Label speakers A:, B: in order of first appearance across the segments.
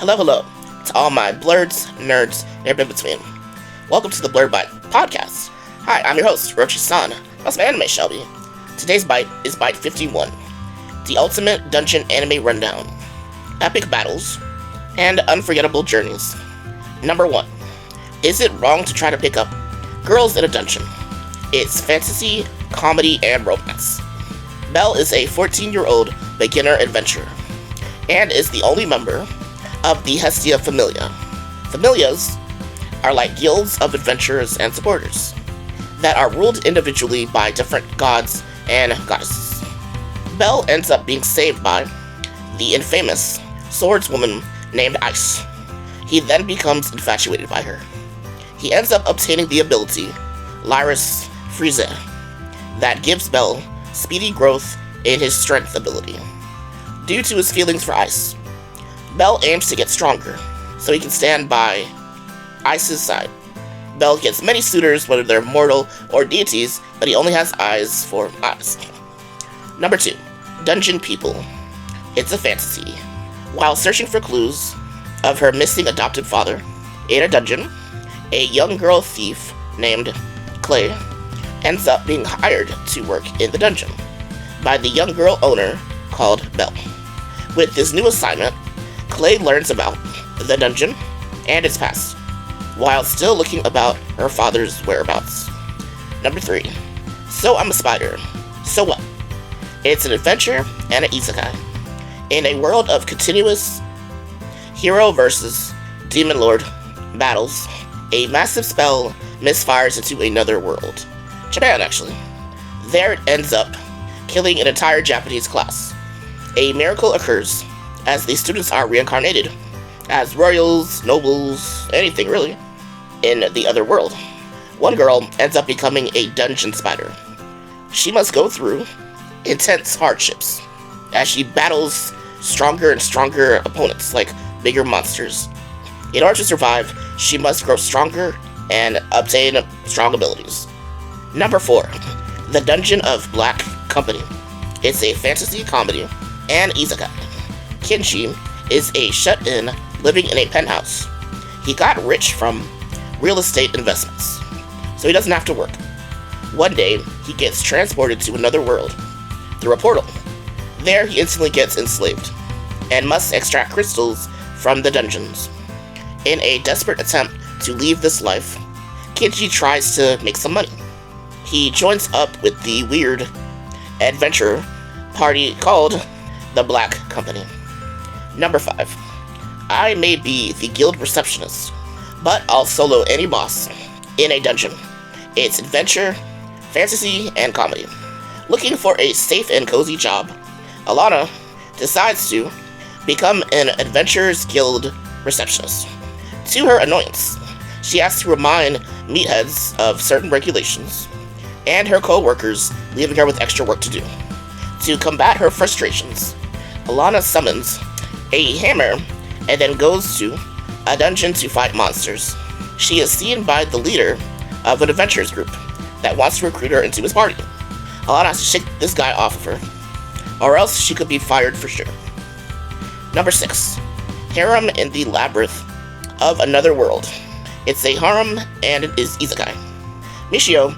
A: Hello, hello, to all my Blerds, nerds, and everything between. Welcome to the Blerd Bite podcast. Hi, I'm your host, Rochie-san. How's my anime, Shelby? Today's bite is Bite 51, the ultimate dungeon anime rundown, epic battles, and unforgettable journeys. Number 1. Is it wrong to try to pick up girls in a dungeon? It's fantasy, comedy, and romance. Belle is a 14-year-old beginner adventurer, and is the only member of the Hestia Familia. Familias are like guilds of adventurers and supporters that are ruled individually by different gods and goddesses. Belle ends up being saved by the infamous swordswoman named Ice. He then becomes infatuated by her. He ends up obtaining the ability, Lyris Frieze, that gives Belle speedy growth in his strength ability. Due to his feelings for Ice, Belle aims to get stronger, so he can stand by Ice's side. Belle gets many suitors, whether they're mortal or deities, but he only has eyes for eyes. Number 2. Dungeon People. It's a fantasy. While searching for clues of her missing adopted father in a dungeon, a young girl thief named Clay ends up being hired to work in the dungeon by the young girl owner called Belle. With this new assignment, Clay learns about the dungeon and its past, while still looking about her father's whereabouts. Number 3. So I'm a Spider. So what? It's an adventure and an isekai. In a world of continuous hero versus demon lord battles, a massive spell misfires into another world. Japan, actually. There it ends up killing an entire Japanese class. A miracle occurs as the students are reincarnated as royals, nobles, anything really, in the other world. One girl ends up becoming a dungeon spider. She must go through intense hardships as she battles stronger and stronger opponents, like bigger monsters. In order to survive, she must grow stronger and obtain strong abilities. Number 4. The Dungeon of Black Company. It's a fantasy comedy and isekai. Kenji is a shut-in living in a penthouse. He got rich from real estate investments, so he doesn't have to work. One day, he gets transported to another world through a portal. There, he instantly gets enslaved and must extract crystals from the dungeons. In a desperate attempt to leave this life, Kenji tries to make some money. He joins up with the weird adventure party called the Black Company. Number 5. I may be the guild receptionist, but I'll solo any boss in a dungeon. It's adventure, fantasy, and comedy. Looking for a safe and cozy job, Alana decides to become an Adventurers Guild receptionist. To her annoyance, she has to remind meatheads of certain regulations, and her co-workers leaving her with extra work to do. To combat her frustrations, Alana summons a hammer and then goes to a dungeon to fight monsters. She is seen by the leader of an adventurers group that wants to recruit her into his party. Alana has to shake this guy off of her, or else she could be fired for sure. Number 6. Harem in the Labyrinth of Another World. It's a harem and it is isekai. Michio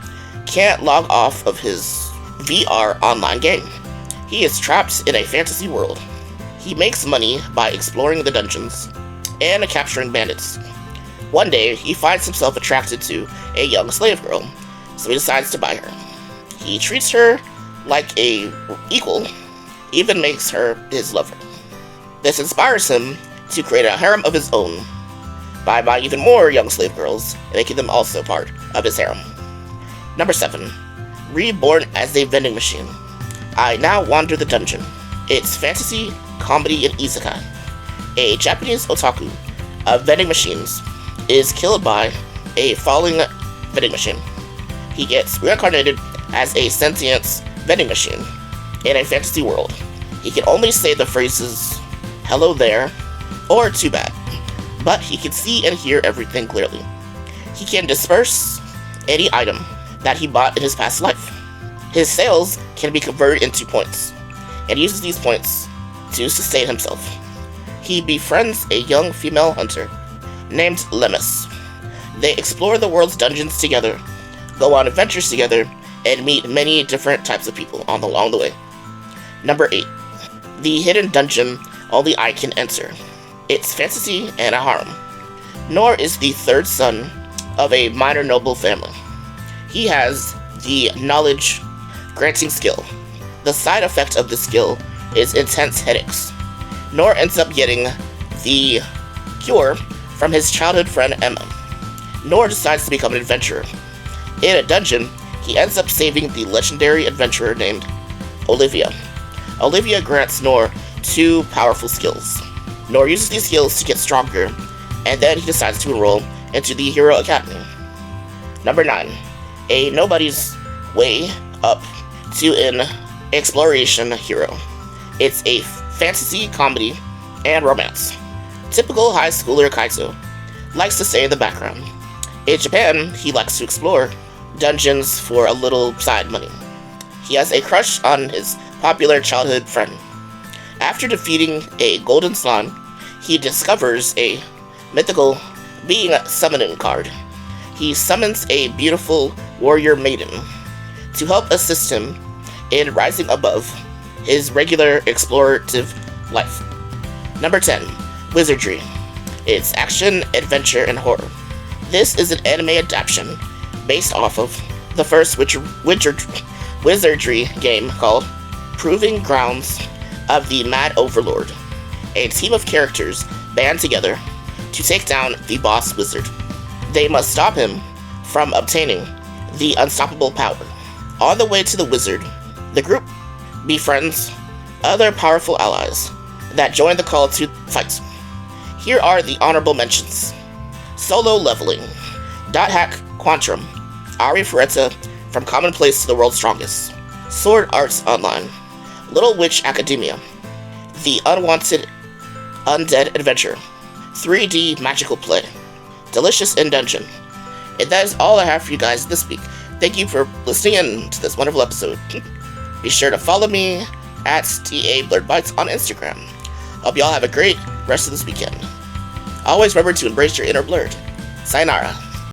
A: can't log off of his VR online game. He is trapped in a fantasy world. He makes money by exploring the dungeons and capturing bandits. One day, he finds himself attracted to a young slave girl, so he decides to buy her. He treats her like a equal, even makes her his lover. This inspires him to create a harem of his own by buying even more young slave girls and making them also part of his harem. Number 7. Reborn as a vending machine. I now wander the dungeon. It's fantasy, comedy, and isekai. A Japanese otaku of vending machines is killed by a falling vending machine. He gets reincarnated as a sentient vending machine in a fantasy world. He can only say the phrases, "hello there," or "too bad," but he can see and hear everything clearly. He can disperse any item that he bought in his past life. His sales can be converted into points, and uses these points to sustain himself. he befriends a young female hunter named Lemus. They explore the world's dungeons together, go on adventures together, and meet many different types of people along the way. Number 8. The hidden dungeon only I can enter. It's fantasy and a harem. Nor is the third son of a minor noble family. He has the knowledge-granting skill. The side effect of this skill is intense headaches. Nor ends up getting the cure from his childhood friend Emma. Nor decides to become an adventurer. In a dungeon, he ends up saving the legendary adventurer named Olivia. Olivia grants Nor 2 powerful skills. Nor uses these skills to get stronger, and then he decides to enroll into the Hero Academy. Number 9. A nobody's way up to an exploration hero. It's a fantasy, comedy, and romance. Typical high schooler Kaito likes to stay in the background. In Japan, he likes to explore dungeons for a little side money. He has a crush on his popular childhood friend. After defeating a golden swan, he discovers a mythical being summoning card. He summons a beautiful warrior maiden to help assist him in rising above his regular explorative life. Number 10. Wizardry. It's action, adventure, and horror. This is an anime adaptation based off of the first wizardry game called Proving Grounds of the Mad Overlord. A team of characters band together to take down the boss wizard. They must stop him from obtaining the unstoppable power. On the way to the wizard, the group befriends other powerful allies that join the call to fight. Here are the honorable mentions. Solo Leveling, Dot Hack Quantrum, Ari Ferretta from Commonplace to the World's Strongest, Sword Arts Online, Little Witch Academia, The Unwanted Undead Adventure, 3D Magical Play, Delicious in Dungeon. And that is all I have for you guys this week. Thank you for listening in to this wonderful episode. Be sure to follow me at @BlerdBites on Instagram. Hope y'all have a great rest of this weekend. Always remember to embrace your inner blerd. Sayonara.